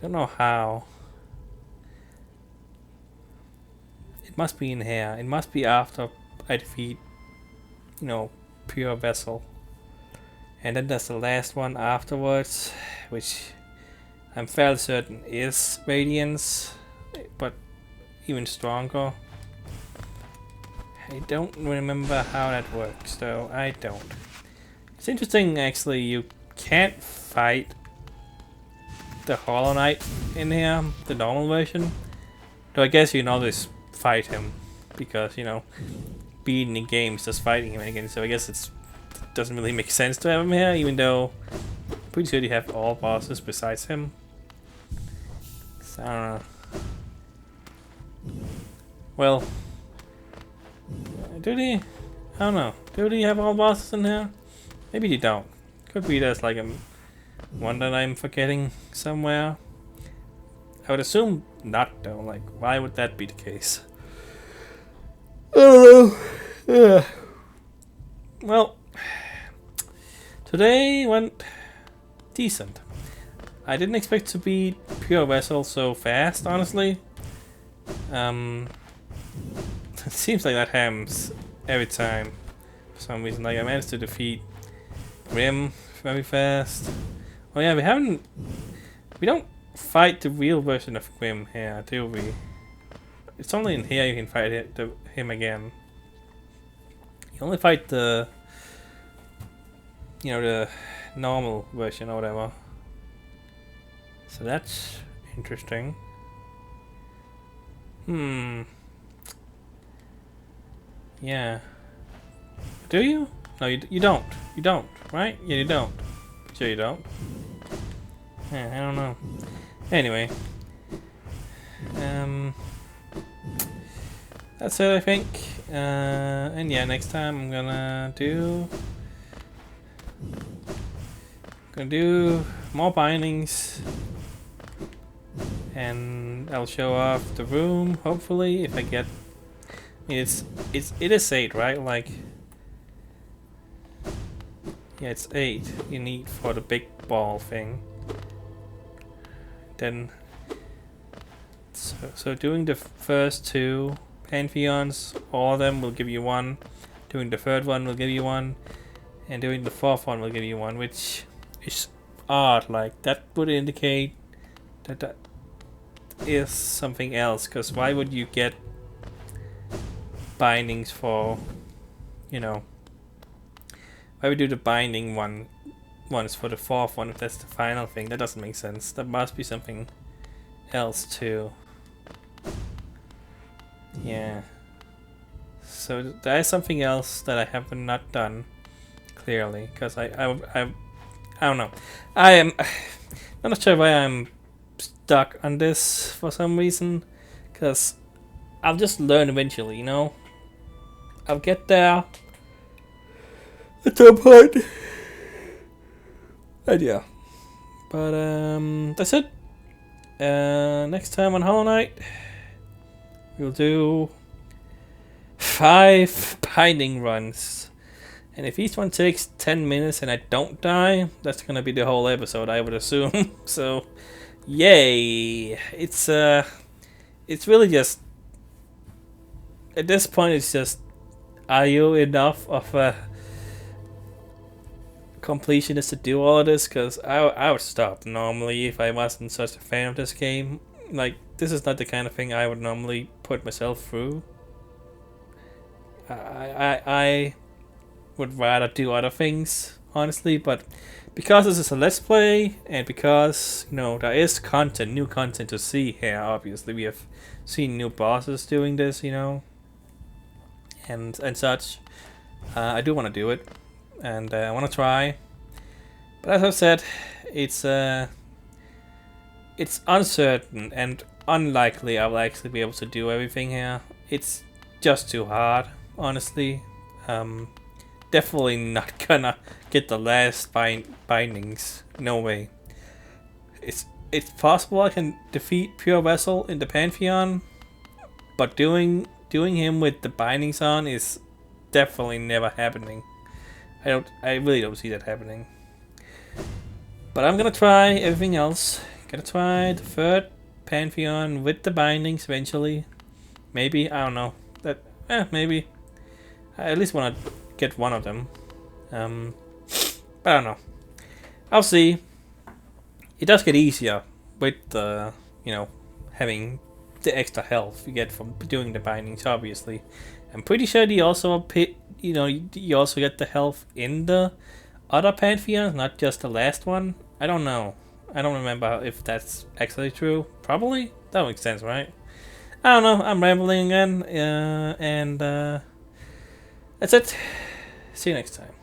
don't know how. It must be in here. It must be after I defeat, you know, Pure Vessel. And then there's the last one afterwards, which I'm fairly certain is Radiance, but even stronger. I don't remember how that works, though. I don't. It's interesting, actually, you can't fight the Hollow Knight in here, the normal version. Though I guess you can always fight him, because, you know, beating the game is just fighting him again, so I guess it doesn't really make sense to have him here, even though I'm pretty sure you have all bosses besides him. So, I don't know. Well... do they? I don't know. Do they have all bosses in here? Maybe they don't. Could be there's like one that I'm forgetting somewhere. I would assume not, though. Like, why would that be the case? I don't know. Yeah. Well, today went decent. I didn't expect to beat Pure Vessel so fast, honestly. It seems like that happens every time for some reason. Like, I managed to defeat Grim very fast. Oh yeah, we don't fight the real version of Grim here, do we? It's only in here you can fight him again. You only fight the, you know, the normal version or whatever. So that's interesting. Yeah. Do you? No, you don't. You don't. right? Yeah, you don't. Sure you don't. Yeah, I don't know. Anyway. That's it, I think. And yeah, next time I'm gonna do more bindings, and I'll show off the room. Hopefully, if I get, I mean, it is 8, right? Like, yeah, it's 8 you need for the big ball thing. Then, so doing the first 2 Pantheons, all of them will give you 1. Doing the third one will give you 1, and doing the fourth one will give you 1, which is odd. Like, that would indicate that that is something else. Because why would you get bindings for, you know? Why would you do the binding ones for the fourth one if that's the final thing? That doesn't make sense. That must be something else too. Yeah. So there is something else that I have not done, clearly, because I don't know. I'm not sure why I'm stuck on this for some reason, because I'll just learn eventually, you know? I'll get there at some point. And yeah. But that's it. Next time on Hollow Knight, we'll do 5 binding runs. And if each one takes 10 minutes and I don't die, that's gonna be the whole episode, I would assume. So, yay! It's really just, at this point, it's just, are you enough of a completionist to do all of this? Because I would stop normally if I wasn't such a fan of this game. Like, this is not the kind of thing I would normally put myself through. I would rather do other things, honestly, but because this is a let's play, and because, you know, there is content, new content to see here, obviously, we have seen new bosses doing this, you know, and such, I do want to do it, and I want to try, but as I've said, it's uncertain and unlikely I will actually be able to do everything here. It's just too hard, honestly. Definitely not gonna get the last bindings. No way. It's possible I can defeat Pure Vessel in the Pantheon, but doing him with the bindings on is definitely never happening. I really don't see that happening. But I'm gonna try everything else. Gonna try the third Pantheon with the bindings eventually. Maybe, I don't know. Maybe. I at least want to get one of them. But I don't know. I'll see. It does get easier with the, you know, having the extra health you get from doing the bindings, obviously. I'm pretty sure you also you also get the health in the other Pantheons, not just the last one. I don't know. I don't remember if that's actually true. Probably? That makes sense, right? I don't know. I'm rambling again. And that's it. See you next time.